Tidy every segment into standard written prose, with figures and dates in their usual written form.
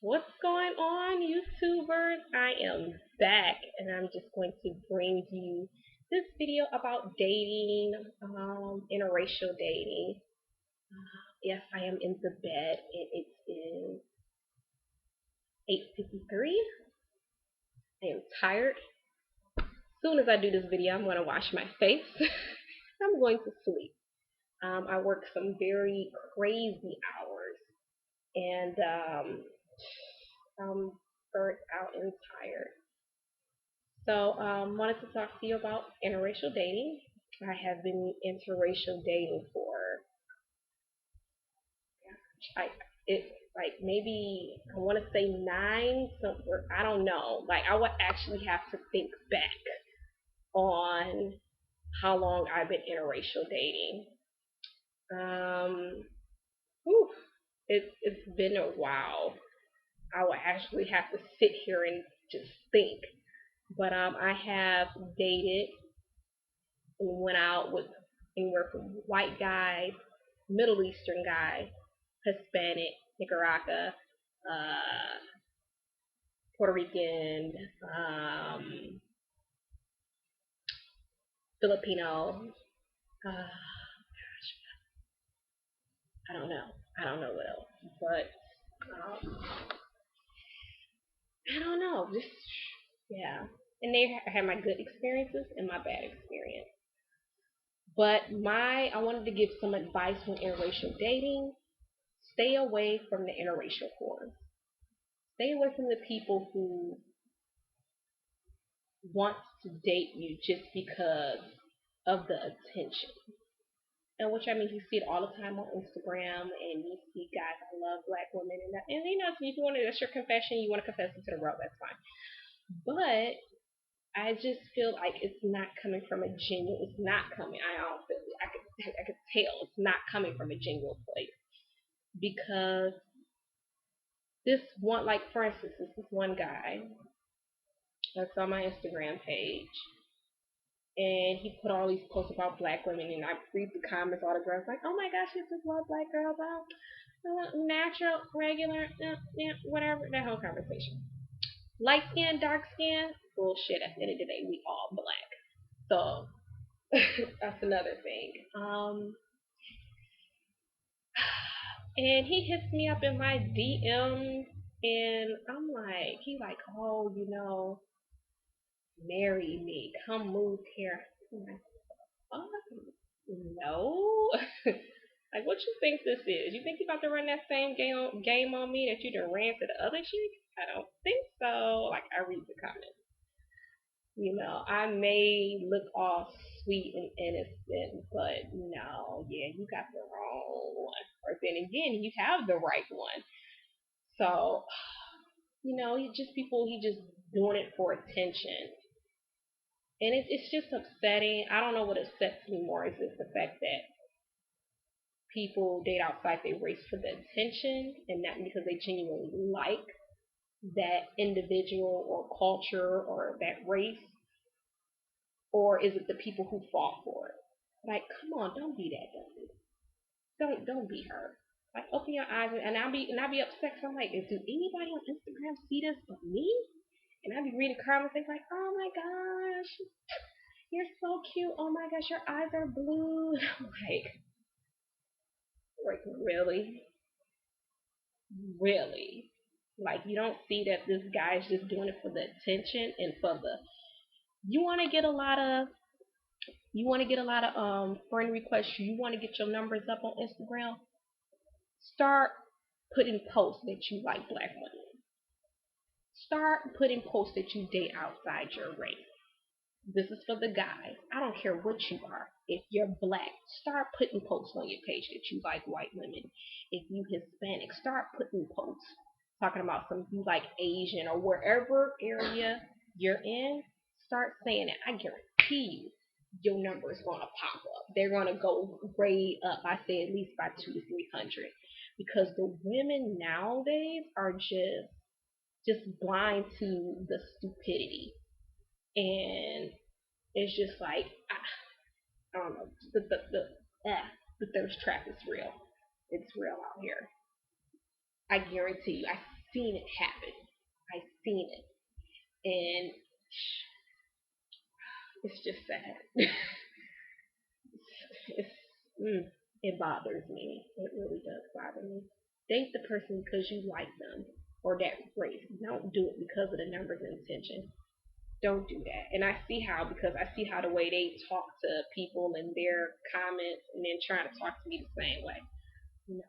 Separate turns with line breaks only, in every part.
What's going on, YouTubers? I am back, and I'm just going to bring you this video about dating, interracial dating. Yes, I am in the bed, and it is 8:53. I am tired. As soon as I do this video, I'm going to wash my face. I'm going to sleep. I work some very crazy hours, and I'm burnt out and tired. So, wanted to talk to you about interracial dating. I have been interracial dating for I it like maybe I want to say nine, so I don't know. Like I would actually have to think back on how long I've been interracial dating. Um, whew, it's been a while. I would actually have to sit here and just think. But I have dated and went out with anywhere from white guys, Middle Eastern guys, Hispanic, Nicaragua, uh, Puerto Rican, um, Filipino. Uh, I don't know. I don't know what else, but I don't know. Just yeah. And they had my good experiences and my bad experience. But I wanted to give some advice on interracial dating. Stay away from the interracial whores. Stay away from the people who want to date you just because of the attention. And which I mean, you see it all the time on Instagram, and you see guys, I love black women, and you know, if you want to, that's your confession, you want to confess it to the world, that's fine. But I just feel like it's not coming from a genuine. It's not coming. I don't feel. I could tell it's not coming from a genuine place because this one, like for instance, this one guy that's on my Instagram page, and he put all these posts about black women, and I read the comments, all the girls like, "Oh my gosh, you just love black girls, natural, regular, whatever." That whole conversation. Light skin, dark skin, bullshit. At the end of the day, we all black. So that's another thing. And he hits me up in my DM, and I'm like, he like, "Oh, marry me, come move here." I'm like, "Oh, no." Like, what you think this is? You think you about to run that same game on me that you done ran to the other chick? I don't think so. Like, I read the comments. I may look all sweet and innocent, but no, yeah, you got the wrong one. Or then again, you have the right one. So, he just doing it for attention. And it's just upsetting. I don't know what upsets me more is just the fact that people date outside their race for the attention and not because they genuinely like that individual or culture or that race, or is it the people who fought for it? Like, come on, don't be that dumb. Don't be her. Like, open your eyes, and I'll be upset. Cause I'm like, do anybody on Instagram see this but me? And I'll be reading comments like, oh my gosh, you're so cute. Oh my gosh, your eyes are blue. I'm like really, really. Like you don't see that this guy's just doing it for the attention and for the. You want to get a lot of friend requests. You want to get your numbers up on Instagram. Start putting posts that you like black women. Start putting posts that you date outside your race. This is for the guys. I don't care what you are. If you're black, start putting posts on your page that you like white women. If you Hispanic, start putting posts talking about some you like Asian or wherever area you're in. Start saying it. I guarantee you, your number is gonna pop up. They're gonna go way up. I say at least by 200 to 300, because the women nowadays are just blind to the stupidity, and it's just like I don't know. The thirst trap is real. It's real out here. I guarantee you. I seen it happen. I seen it, and it's just sad. it's, it bothers me. It really does bother me. Date the person because you like them or that race. Don't do it because of the numbers and intention. Don't do that. And I see how, because I see how the way they talk to people and their comments, and then trying to talk to me the same way. No,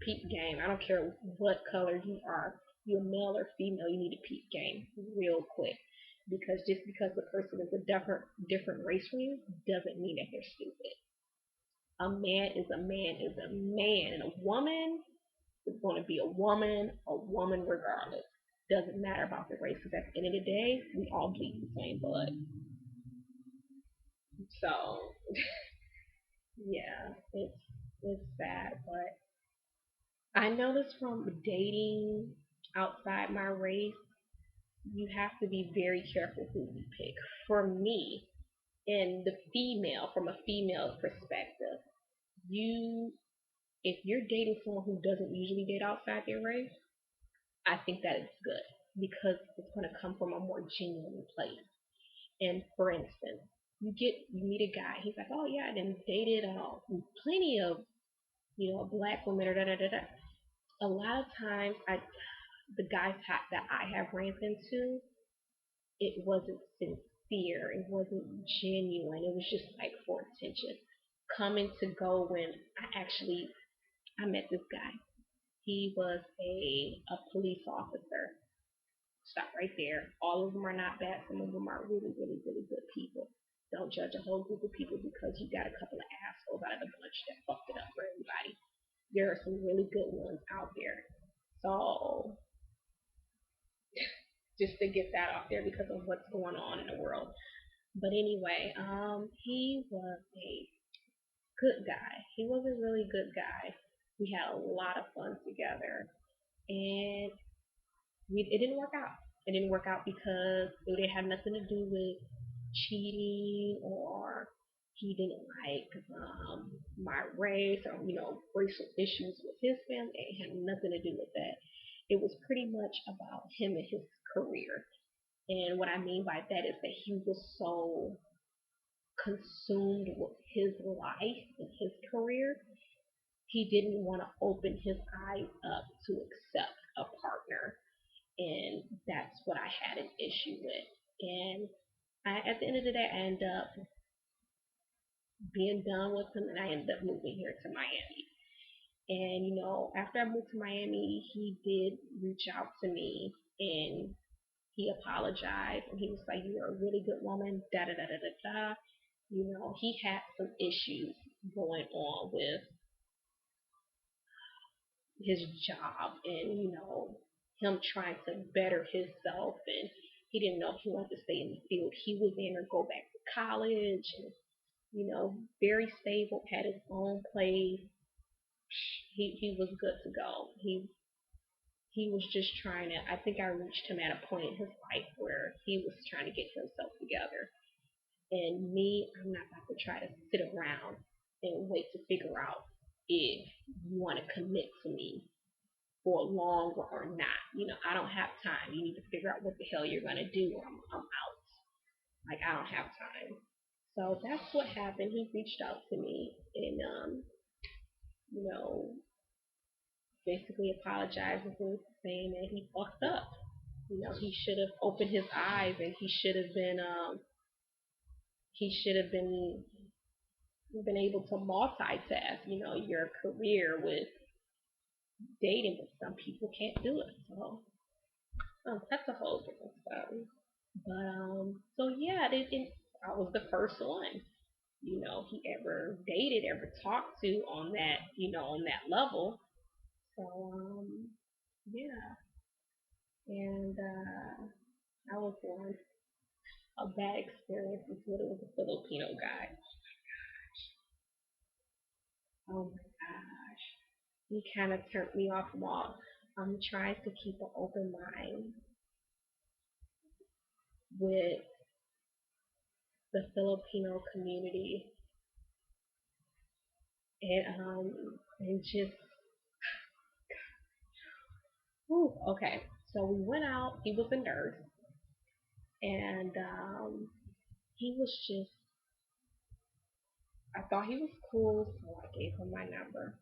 peep game. I don't care what color you are. You're male or female. You need to peep game real quick. Because just because the person is a different race from you doesn't mean that they're stupid. A man is a man is a man, and a woman is going to be a woman regardless. Doesn't matter about the race. Because at the end of the day, we all bleed the same blood. So yeah, it's sad, but I noticed from dating outside my race, you have to be very careful who you pick. For me, in the female, from a female perspective, you if you're dating someone who doesn't usually date outside their race, I think that is good because it's going to come from a more genuine place. And for instance, you meet a guy, he's like, oh yeah, I done dated plenty of black women or da da da da. A lot of times, the guys that I have ran into, it wasn't sincere, it wasn't genuine, it was just like for attention. Coming to go when I met this guy. He was a police officer. Stop right there. All of them are not bad. Some of them are really, really, really good people. Don't judge a whole group of people because you got a couple of assholes out of the bunch that fucked it up for everybody. There are some really good ones out there. So just to get that out there because of what's going on in the world. But anyway, he was a good guy. He was a really good guy. We had a lot of fun together, and it didn't work out. It didn't work out because it didn't have nothing to do with cheating or he didn't like my race or racial issues with his family. It had nothing to do with that. It was pretty much about him and his career. And what I mean by that is that he was so consumed with his life and his career, he didn't want to open his eyes up to accept a partner. And that's what I had an issue with. And at the end of the day, I ended up being done with him and I ended up moving here to Miami. And, after I moved to Miami, he did reach out to me and he apologized and he was like, "You're a really good woman, da da da da da da." He had some issues going on with his job and, him trying to better himself and he didn't know if he wanted to stay in the field he was in or go back to college and, very stable, had his own place. He was good to go. He was just trying to I think I reached him at a point in his life where he was trying to get himself together. And me, I'm not about to try to sit around and wait to figure out if you want to commit to me for longer or not. I don't have time. You need to figure out what the hell you're gonna do. Or I'm out. Like I don't have time. So that's what happened. He reached out to me and you know, basically apologizing for saying that he fucked up. He should have opened his eyes and he should have been able to multitask, your career with dating, but some people can't do it. So that's a whole different story. But so yeah, I was the first one, he ever dated, ever talked to on that, on that level. So yeah, and I was one a bad experience with it was a Filipino guy. Oh my gosh, he kind of turned me off while I'm trying to keep an open mind with the Filipino community and just Whew, okay. So we went out. He was a nurse, and he was just. I thought he was cool, so I gave him my number.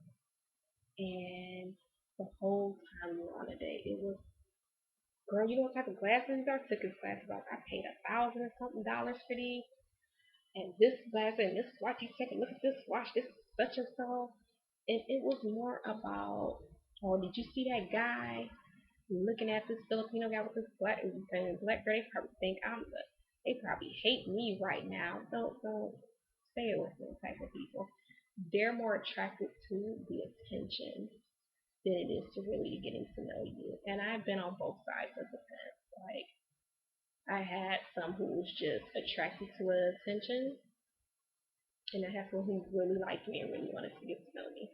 And the whole time we were on a date, it was, girl, you know what type of glasses these are? Took his glasses off. I paid $1,000 or something dollars for these. And this glass and this watch, you take a look at this watch, this is such and so. And it was more about, oh, did you see that guy looking at this Filipino guy with this black girl? They probably think I'm the, they probably hate me right now. Don't stay away from those type of people. They're more attracted to the attention than it is to really getting to know you. And I've been on both sides of the fence. Like I had some who was just attracted to the attention, and I have someone who really liked me and really wanted to get to know me.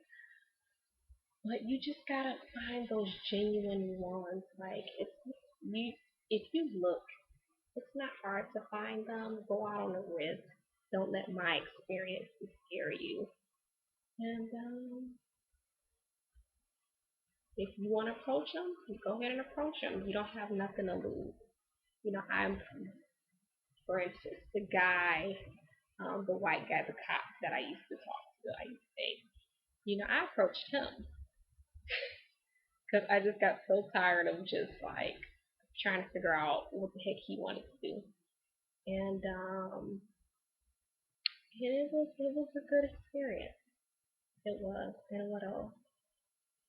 But you just gotta find those genuine ones. Like you, if you look, it's not hard to find them. Go out on a risk. Don't let my experience scare you. And if you want to approach them, go ahead and approach them. You don't have nothing to lose. You know, I'm, for instance, the guy, the white guy, the cop that I used to talk to, I used to date. You know, I approached him because I just got so tired of just like trying to figure out what the heck he wanted to do. And it was a good experience. It was. And what else?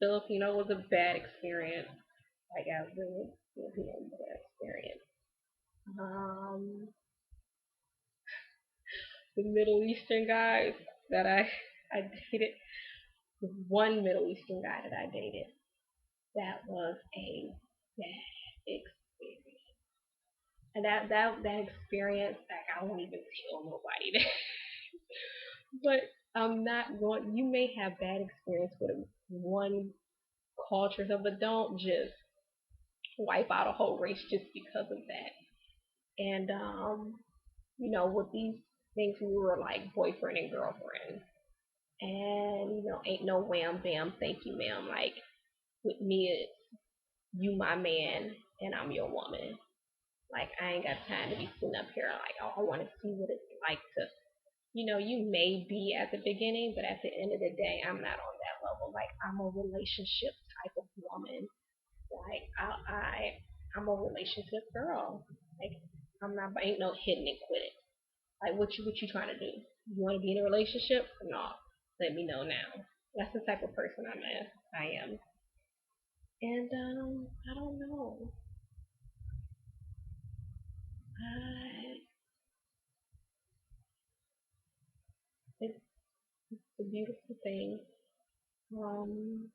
Filipino was a bad experience. Like I really Filipino was a bad experience. Um, the Middle Eastern guys that I dated, one Middle Eastern guy that I dated, that was a bad experience. And that experience, like I won't even tell nobody that. But I'm not going. You may have bad experience with one culture, so but don't just wipe out a whole race just because of that. And with these things, we were like boyfriend and girlfriend, and ain't no wham bam, thank you, ma'am. Like with me, it's you my man, and I'm your woman. Like I ain't got time to be sitting up here like, oh, I want to see what it's like to you may be at the beginning, but at the end of the day, I'm not on that level. Like I'm a relationship type of woman. Like I'm a relationship girl. Like I'm not ain't no hitting and quitting. Like what you trying to do? You want to be in a relationship? No. Let me know now. That's the type of person I am. And I don't know. I it's a beautiful thing. Um,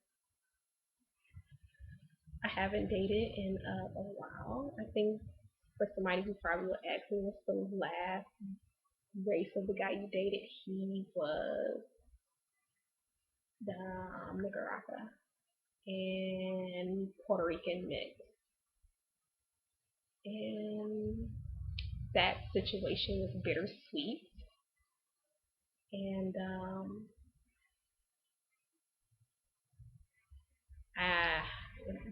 I haven't dated in a while. I think for somebody who probably would ask me what's the last race of the guy you dated, he was the Nicaragua and Puerto Rican mix. And that situation was bittersweet. And ah,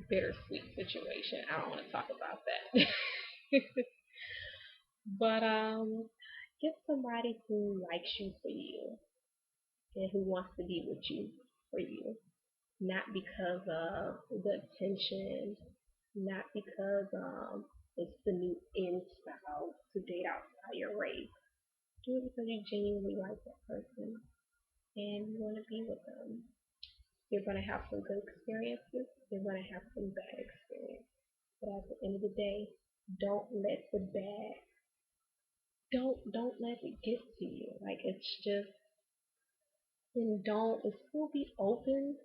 bittersweet situation. I don't want to talk about that. But get somebody who likes you for you and who wants to be with you for you, not because of the attention, not because it's the new in style to date outside your race. Do it because you genuinely like that person and you want to be with them. You're going to have some good experiences. You're going to have some bad experiences. But at the end of the day, don't let the bad, don't let it get to you. Like it's just, and don't, and still be open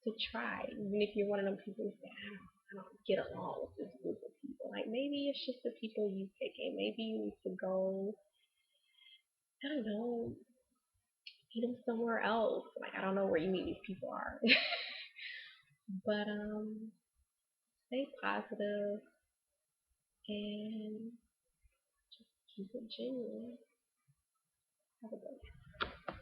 to try. Even if you're one of them people who say, I don't get along with this group of people. Like maybe it's just the people you pick, and maybe you need to go, I don't know, meet them somewhere else. Like I don't know where you meet these people are, but stay positive and keep it genuine. Have a good day.